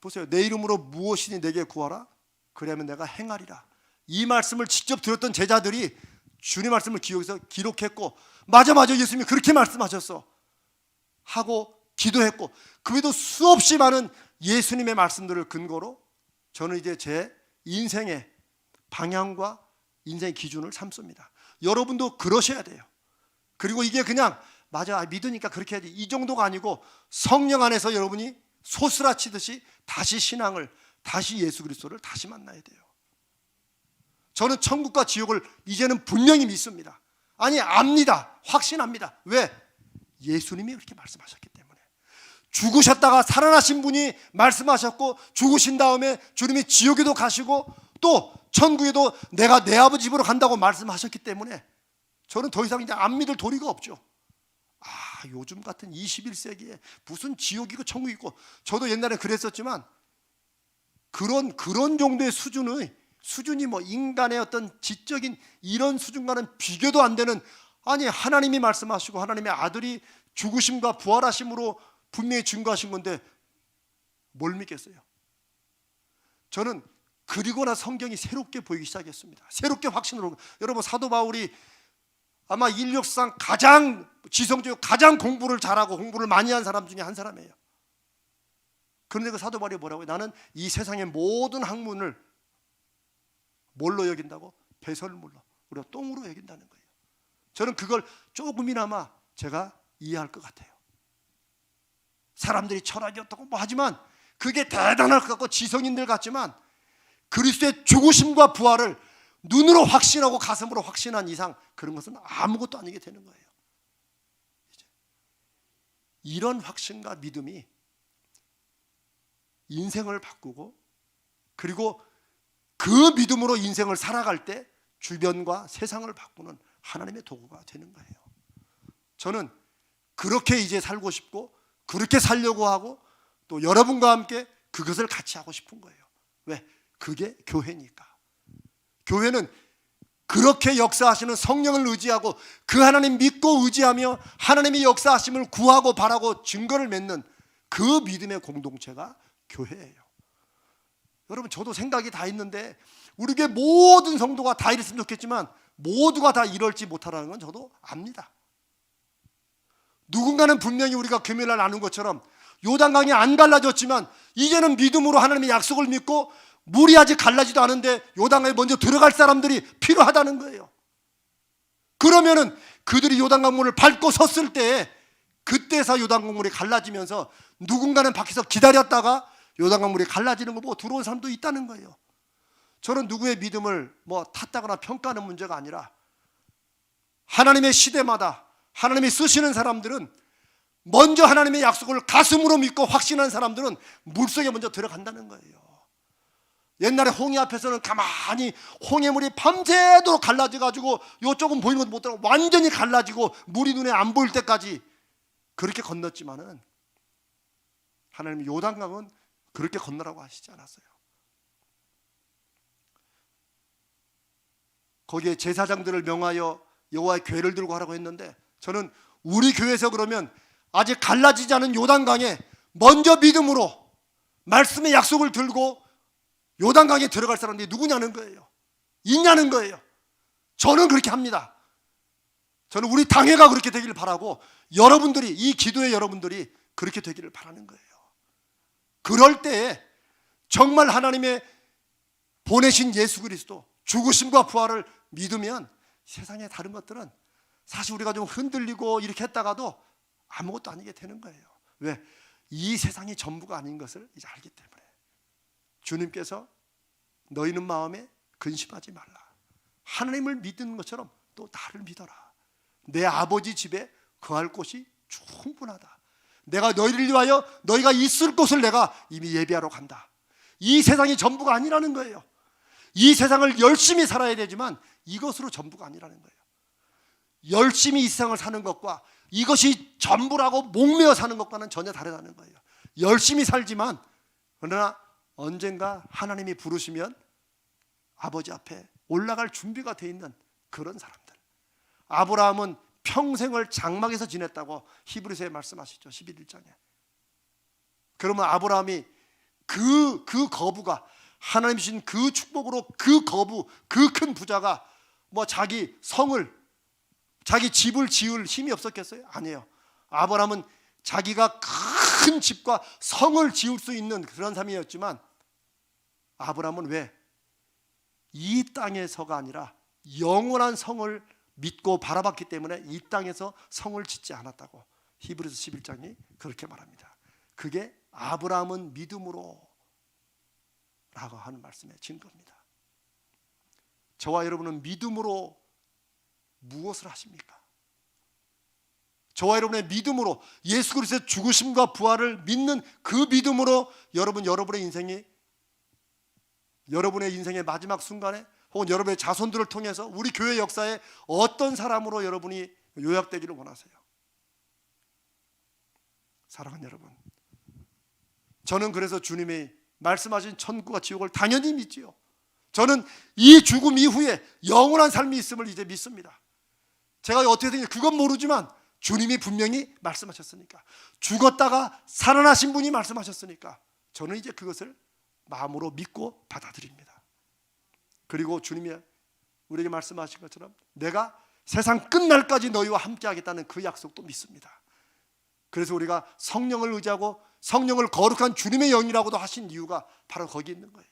보세요. 내 이름으로 무엇이니 내게 구하라 그러면 내가 행하리라. 이 말씀을 직접 들었던 제자들이 주님 말씀을 기록했고 맞아 예수님이 그렇게 말씀하셨어 하고 기도했고, 그 외에도 수없이 많은 예수님의 말씀들을 근거로 저는 이제 제 인생의 방향과 인생의 기준을 삼습니다. 여러분도 그러셔야 돼요. 그리고 이게 그냥 맞아 믿으니까 그렇게 해야지 이 정도가 아니고, 성령 안에서 여러분이 소스라치듯이 다시 신앙을, 다시 예수 그리스도를 다시 만나야 돼요. 저는 천국과 지옥을 이제는 분명히 믿습니다. 아니 압니다. 확신합니다. 왜? 예수님이 그렇게 말씀하셨기 때문에. 죽으셨다가 살아나신 분이 말씀하셨고, 죽으신 다음에 주님이 지옥에도 가시고 또 천국에도 내가 내 아버지 집으로 간다고 말씀하셨기 때문에 저는 더 이상 이제 안 믿을 도리가 없죠. 요즘 같은 21세기에 무슨 지옥이고 천국이고, 저도 옛날에 그랬었지만 그런 정도의 수준이 뭐 인간의 어떤 지적인 이런 수준과는 비교도 안 되는, 아니 하나님이 말씀하시고 하나님의 아들이 죽으심과 부활하심으로 분명히 증거하신 건데 뭘 믿겠어요? 저는 그리고나 성경이 새롭게 보이기 시작했습니다. 새롭게 확신으로. 여러분 사도 바울이 아마 인력상 가장 지성적이고 가장 공부를 잘하고 공부를 많이 한 사람 중에 한 사람이에요. 그런데 그 사도 바울이 뭐라고요? 나는 이 세상의 모든 학문을 뭘로 여긴다고? 배설물로, 우리가 똥으로 여긴다는 거예요. 저는 그걸 조금이나마 제가 이해할 것 같아요. 사람들이 철학이 어떻고 뭐 하지만 그게 대단할 것 같고 지성인들 같지만 그리스도의 죽으심과 부활을 눈으로 확신하고 가슴으로 확신한 이상 그런 것은 아무것도 아니게 되는 거예요. 이런 확신과 믿음이 인생을 바꾸고, 그리고 그 믿음으로 인생을 살아갈 때 주변과 세상을 바꾸는 하나님의 도구가 되는 거예요. 저는 그렇게 이제 살고 싶고 그렇게 살려고 하고 또 여러분과 함께 그것을 같이 하고 싶은 거예요. 왜? 그게 교회니까. 교회는 그렇게 역사하시는 성령을 의지하고 그 하나님 믿고 의지하며 하나님이 역사하심을 구하고 바라고 증거를 맺는 그 믿음의 공동체가 교회예요. 여러분 저도 생각이 다 있는데 우리 교회 모든 성도가 다 이랬으면 좋겠지만 모두가 다 이럴지 못하라는 건 저도 압니다. 누군가는 분명히 우리가 금요일날 나눈 것처럼 요단강이 안 갈라졌지만 이제는 믿음으로 하나님의 약속을 믿고 물이 아직 갈라지도 않은데 요단강에 먼저 들어갈 사람들이 필요하다는 거예요. 그러면은 그들이 요단강 물을 밟고 섰을 때 그때서 요단강 물이 갈라지면서 누군가는 밖에서 기다렸다가 요단강 물이 갈라지는 거 보고 들어온 사람도 있다는 거예요. 저는 누구의 믿음을 뭐 탓하거나 평가하는 문제가 아니라 하나님의 시대마다 하나님이 쓰시는 사람들은 먼저 하나님의 약속을 가슴으로 믿고 확신한 사람들은 물속에 먼저 들어간다는 거예요. 옛날에 홍해 앞에서는 가만히 홍해물이 밤새도록 갈라져가지고 요쪽은 보이는 것도 못 들어 완전히 갈라지고 물이 눈에 안 보일 때까지 그렇게 건넜지만은 하나님 요단강은 그렇게 건너라고 하시지 않았어요. 거기에 제사장들을 명하여 여호와의 궤를 들고 하라고 했는데 저는 우리 교회에서 그러면 아직 갈라지지 않은 요단강에 먼저 믿음으로 말씀의 약속을 들고 요단강에 들어갈 사람들이 누구냐는 거예요. 있냐는 거예요. 저는 그렇게 합니다. 저는 우리 당회가 그렇게 되기를 바라고 여러분들이, 이 기도의 여러분들이 그렇게 되기를 바라는 거예요. 그럴 때에 정말 하나님의 보내신 예수 그리스도 죽으심과 부활을 믿으면 세상의 다른 것들은 사실 우리가 좀 흔들리고 이렇게 했다가도 아무것도 아니게 되는 거예요. 왜? 이 세상이 전부가 아닌 것을 이제 알기 때문에. 주님께서 너희는 마음에 근심하지 말라. 하나님을 믿는 것처럼 또 나를 믿어라. 내 아버지 집에 거할 곳이 충분하다. 내가 너희를 위하여 너희가 있을 곳을 내가 이미 예비하러 간다. 이 세상이 전부가 아니라는 거예요. 이 세상을 열심히 살아야 되지만 이것으로 전부가 아니라는 거예요. 열심히 이 세상을 사는 것과 이것이 전부라고 목매어 사는 것과는 전혀 다르다는 거예요. 열심히 살지만 그러나 언젠가 하나님이 부르시면 아버지 앞에 올라갈 준비가 돼 있는 그런 사람들. 아브라함은 평생을 장막에서 지냈다고 히브리서에 말씀하시죠. 11장에. 그러면 아브라함이 그 거부가 하나님 주신 그 축복으로 그 거부, 그 큰 부자가 뭐 자기 성을, 자기 집을 지을 힘이 없었겠어요? 아니에요. 아브라함은 자기가 큰 집과 성을 지을 수 있는 그런 삶이었지만, 아브라함은 왜? 이 땅에서가 아니라 영원한 성을 믿고 바라봤기 때문에 이 땅에서 성을 짓지 않았다고 히브리서 11장이 그렇게 말합니다. 그게 아브라함은 믿음으로 라고 하는 말씀의 증거입니다. 저와 여러분은 믿음으로 무엇을 하십니까? 저와 여러분의 믿음으로, 예수 그리스도의 죽으심과 부활을 믿는 그 믿음으로 여러분의 인생의 마지막 순간에, 혹은 여러분의 자손들을 통해서 우리 교회 역사에 어떤 사람으로 여러분이 요약되기를 원하세요? 사랑하는 여러분, 저는 그래서 주님이 말씀하신 천국과 지옥을 당연히 믿지요. 저는 이 죽음 이후에 영원한 삶이 있음을 이제 믿습니다. 제가 어떻게 생각해 그건 모르지만 주님이 분명히 말씀하셨으니까, 죽었다가 살아나신 분이 말씀하셨으니까 저는 이제 그것을 마음으로 믿고 받아들입니다. 그리고 주님이 우리에게 말씀하신 것처럼 내가 세상 끝날까지 너희와 함께 하겠다는 그 약속도 믿습니다. 그래서 우리가 성령을 의지하고 성령을 거룩한 주님의 영이라고도 하신 이유가 바로 거기 있는 거예요.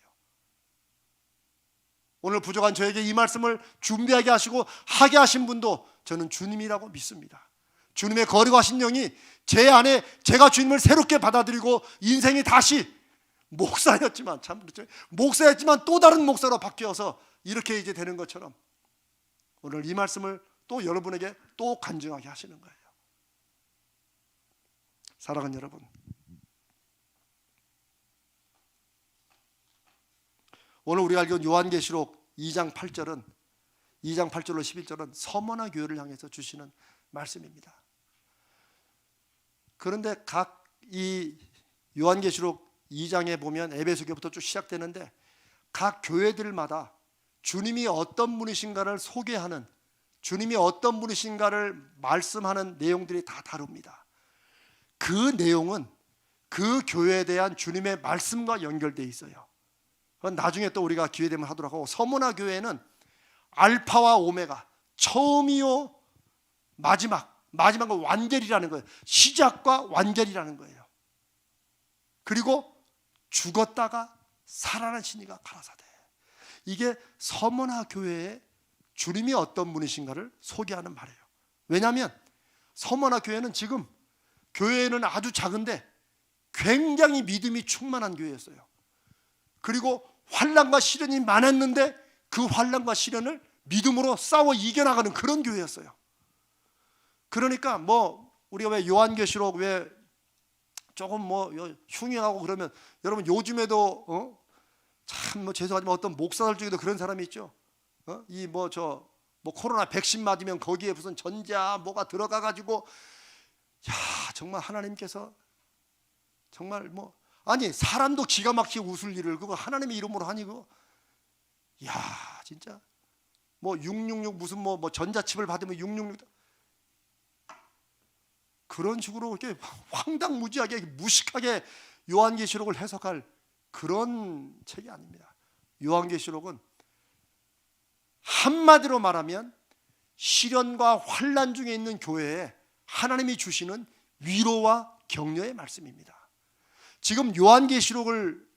오늘 부족한 저에게 이 말씀을 준비하게 하시고 하게 하신 분도 저는 주님이라고 믿습니다. 주님의 거룩하신 영이 제 안에, 제가 주님을 새롭게 받아들이고 인생이 다시 목사였지만, 참 그렇죠, 목사였지만 또 다른 목사로 바뀌어서 이렇게 이제 되는 것처럼 오늘 이 말씀을 또 여러분에게 또 간증하게 하시는 거예요. 사랑하는 여러분, 오늘 우리가 알기로 요한계시록 2장 8절로 11절은 서머나 교회를 향해서 주시는 말씀입니다. 그런데 각 이 요한계시록 2장에 보면 에베소교부터 쭉 시작되는데 각 교회들마다 주님이 어떤 분이신가를 소개하는, 주님이 어떤 분이신가를 말씀하는 내용들이 다 다릅니다. 그 내용은 그 교회에 대한 주님의 말씀과 연결되어 있어요. 그건 나중에 또 우리가 기회 되면 하도록 하고, 서머나 교회는 알파와 오메가, 처음이요 마지막은 완결이라는 거예요. 시작과 완결이라는 거예요. 그리고 죽었다가 살아나신 이가 가라사대. 이게 서머나 교회의 주님이 어떤 분이신가를 소개하는 말이에요. 왜냐하면 서머나 교회는 지금 교회는 아주 작은데 굉장히 믿음이 충만한 교회였어요. 그리고 환난과 시련이 많았는데 그 환난과 시련을 믿음으로 싸워 이겨나가는 그런 교회였어요. 그러니까 뭐 우리가 왜 요한계시록 왜 조금 뭐 흉흉하고 그러면, 여러분 요즘에도 참 뭐 죄송하지만 어떤 목사들 중에도 그런 사람이 있죠. 이 뭐 코로나 백신 맞으면 거기에 무슨 전자 뭐가 들어가 가지고, 야 정말 하나님께서 정말 뭐, 아니 사람도 기가 막히게 웃을 일을 그거 하나님의 이름으로 하니 그거, 야 진짜 뭐 666 무슨 뭐 전자칩을 받으면 666 그런 식으로 이렇게 황당무지하게 무식하게 요한계시록을 해석할 그런 책이 아닙니다. 요한계시록은 한마디로 말하면 시련과 환난 중에 있는 교회에 하나님이 주시는 위로와 격려의 말씀입니다. 지금 요한계시록을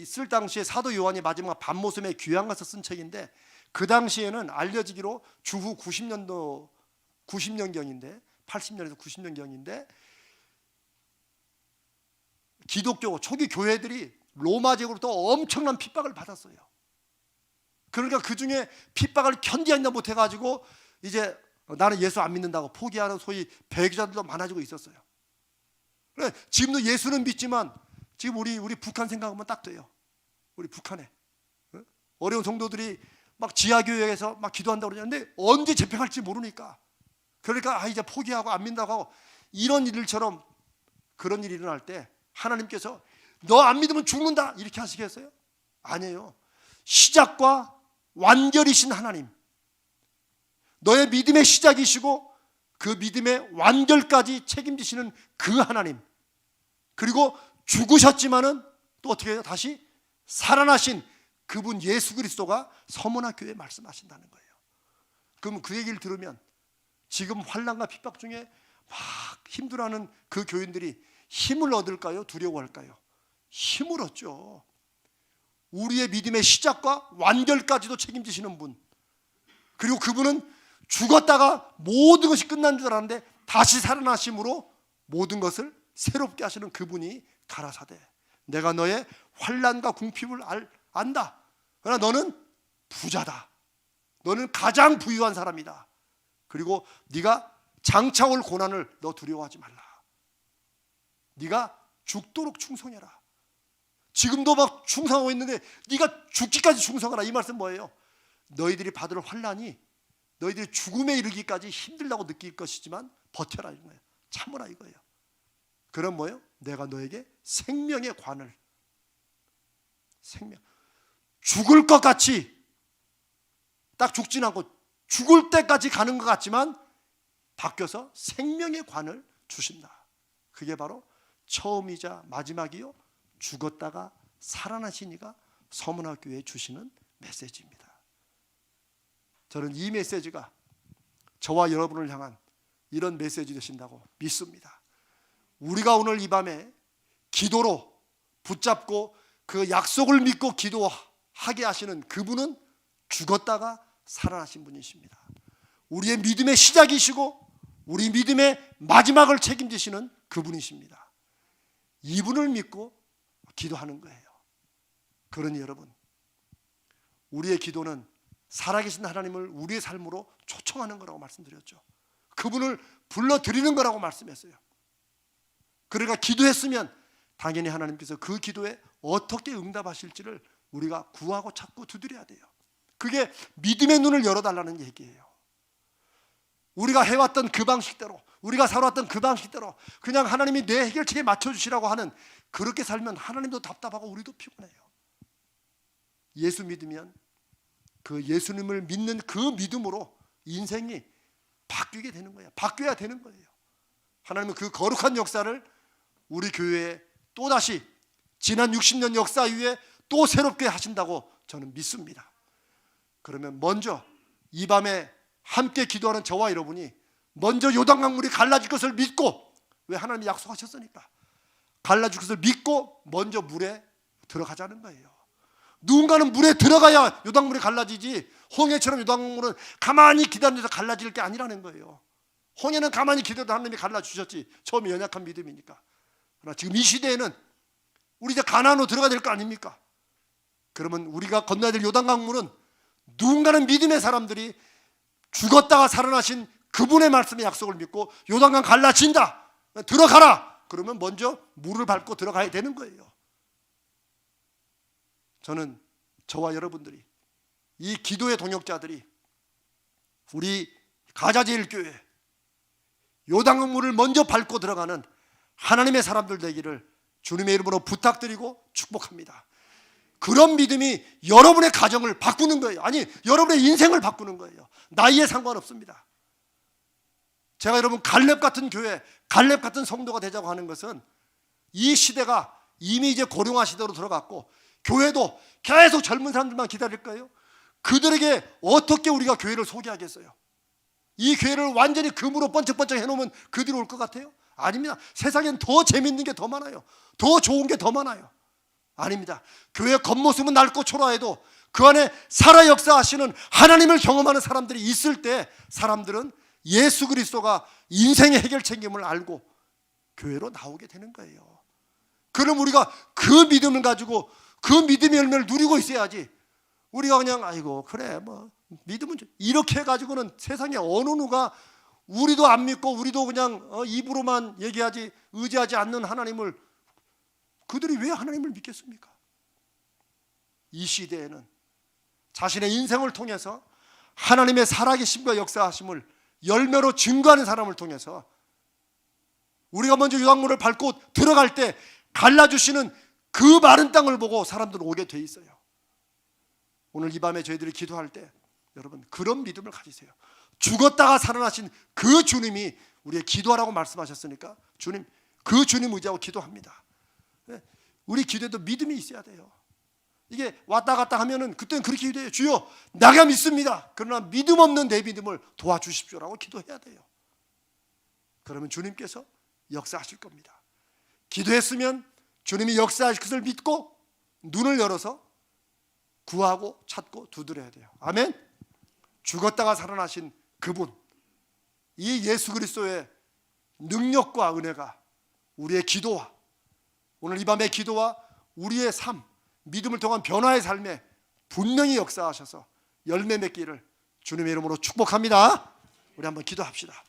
쓸 당시에 사도 요한이 마지막 밤모섬에 귀양 가서 쓴 책인데, 그 당시에는 알려지기로 주후 90년경인데 80년에서 90년경인데 기독교 초기 교회들이 로마 제국으로부터 엄청난 핍박을 받았어요. 그러니까 그 중에 핍박을 견디하지 못해가지고 이제 나는 예수 안 믿는다고 포기하는 소위 배교자들도 많아지고 있었어요. 그래, 지금도 예수는 믿지만 지금 우리 북한 생각하면 딱 돼요. 우리 북한에 어려운 성도들이 막 지하교회에서 막 기도한다고 그러는데 언제 재평할지 모르니까, 그러니까 이제 포기하고 안 믿는다고 하고, 이런 일들처럼 그런 일이 일어날 때 하나님께서 너 안 믿으면 죽는다 이렇게 하시겠어요? 아니에요. 시작과 완결이신 하나님, 너의 믿음의 시작이시고 그 믿음의 완결까지 책임지시는 그 하나님, 그리고 죽으셨지만은 또 어떻게 해요? 다시 살아나신 그분 예수 그리스도가 서머나 교회에 말씀하신다는 거예요. 그럼 그 얘기를 들으면 지금 환난과 핍박 중에 막 힘들어하는 그 교인들이 힘을 얻을까요? 두려워할까요? 힘을 얻죠. 우리의 믿음의 시작과 완결까지도 책임지시는 분, 그리고 그분은 죽었다가 모든 것이 끝난 줄 알았는데 다시 살아나심으로 모든 것을 새롭게 하시는 그분이 가라사대 내가 너의 환난과 궁핍을 안다. 그러나 너는 부자다. 너는 가장 부유한 사람이다. 그리고 네가 장차 올 고난을 너 두려워하지 말라. 네가 죽도록 충성해라. 지금도 막 충성하고 있는데 네가 죽기까지 충성하라. 이 말씀 뭐예요? 너희들이 받을 환난이 너희들이 죽음에 이르기까지 힘들다고 느낄 것이지만 버텨라 이거예요. 참으라 이거예요. 그럼 뭐예요? 내가 너에게 생명의 관을, 죽을 것 같이 딱 죽진 않고 죽을 때까지 가는 것 같지만 바뀌어서 생명의 관을 주신다. 그게 바로 처음이자 마지막이요 죽었다가 살아나신 이가 서문화교회에 주시는 메시지입니다. 저는 이 메시지가 저와 여러분을 향한 이런 메시지 되신다고 믿습니다. 우리가 오늘 이 밤에 기도로 붙잡고 그 약속을 믿고 기도하게 하시는 그분은 죽었다가 살아나신 분이십니다. 우리의 믿음의 시작이시고 우리 믿음의 마지막을 책임지시는 그분이십니다. 이분을 믿고 기도하는 거예요. 그러니 여러분, 우리의 기도는 살아계신 하나님을 우리의 삶으로 초청하는 거라고 말씀드렸죠. 그분을 불러드리는 거라고 말씀했어요. 그러니까 기도했으면 당연히 하나님께서 그 기도에 어떻게 응답하실지를 우리가 구하고 찾고 두드려야 돼요. 그게 믿음의 눈을 열어달라는 얘기예요. 우리가 해왔던 그 방식대로, 우리가 살아왔던 그 방식대로 그냥 하나님이 내 해결책에 맞춰주시라고 하는, 그렇게 살면 하나님도 답답하고 우리도 피곤해요. 예수 믿으면 그 예수님을 믿는 그 믿음으로 인생이 바뀌게 되는 거예요. 바뀌어야 되는 거예요. 하나님은 그 거룩한 역사를 우리 교회에 또다시 지난 60년 역사 이후에 또 새롭게 하신다고 저는 믿습니다. 그러면 먼저 이 밤에 함께 기도하는 저와 여러분이 먼저 요단강물이 갈라질 것을 믿고, 왜 하나님이 약속하셨으니까 갈라질 것을 믿고 먼저 물에 들어가자는 거예요. 누군가는 물에 들어가야 요단물이 갈라지지, 홍해처럼 요단물은 가만히 기다려서 갈라질 게 아니라는 거예요. 홍해는 가만히 기다려도 하나님이 갈라주셨지, 처음에 연약한 믿음이니까. 그러나 지금 이 시대에는 우리 이제 가나안으로 들어가야 될 거 아닙니까? 그러면 우리가 건너야 될 요단강물은 누군가는 믿음의 사람들이 죽었다가 살아나신 그분의 말씀의 약속을 믿고 요단강 갈라진다, 들어가라, 그러면 먼저 물을 밟고 들어가야 되는 거예요. 저는 저와 여러분들이, 이 기도의 동역자들이 우리 가자제일교회 요단강물을 먼저 밟고 들어가는 하나님의 사람들 되기를 주님의 이름으로 부탁드리고 축복합니다. 그런 믿음이 여러분의 가정을 바꾸는 거예요. 아니, 여러분의 인생을 바꾸는 거예요. 나이에 상관없습니다. 제가 여러분 갈렙 같은 교회, 갈렙 같은 성도가 되자고 하는 것은 이 시대가 이미 이제 고령화 시대로 들어갔고 교회도 계속 젊은 사람들만 기다릴 거예요. 그들에게 어떻게 우리가 교회를 소개하겠어요? 이 교회를 완전히 금으로 번쩍번쩍 해놓으면 그들이 올 것 같아요? 아닙니다. 세상엔 더 재밌는 게 더 많아요. 더 좋은 게 더 많아요. 아닙니다. 교회의 겉모습은 낡고 초라해도 그 안에 살아 역사하시는 하나님을 경험하는 사람들이 있을 때 사람들은 예수 그리스도가 인생의 해결책임을 알고 교회로 나오게 되는 거예요. 그럼 우리가 그 믿음을 가지고 그 믿음의 열매를 누리고 있어야지, 우리가 그냥 아이고 그래 뭐 믿음은 이렇게 해가지고는 세상에 어느 누가 우리도 안 믿고 우리도 그냥 입으로만 얘기하지 의지하지 않는 하나님을, 그들이 왜 하나님을 믿겠습니까? 이 시대에는 자신의 인생을 통해서 하나님의 살아계심과 역사하심을 열매로 증거하는 사람을 통해서 우리가 먼저 요단물을 밟고 들어갈 때 갈라주시는 그 마른 땅을 보고 사람들은 오게 돼 있어요. 오늘 이 밤에 저희들이 기도할 때 여러분 그런 믿음을 가지세요. 죽었다가 살아나신 그 주님이 우리의 기도하라고 말씀하셨으니까 주님, 그 주님 의지하고 기도합니다. 우리 기도에도 믿음이 있어야 돼요. 이게 왔다 갔다 하면은 그때는 그렇게 기도해요. 주여 내가 믿습니다. 그러나 믿음 없는 내 믿음을 도와주십시오라고 기도해야 돼요. 그러면 주님께서 역사하실 겁니다. 기도했으면 주님이 역사하실 것을 믿고 눈을 열어서 구하고 찾고 두드려야 돼요. 아멘. 죽었다가 살아나신 그분, 이 예수 그리스도의 능력과 은혜가 우리의 기도와 오늘 이 밤의 기도와 우리의 삶, 믿음을 통한 변화의 삶에 분명히 역사하셔서 열매 맺기를 주님의 이름으로 축복합니다. 우리 한번 기도합시다.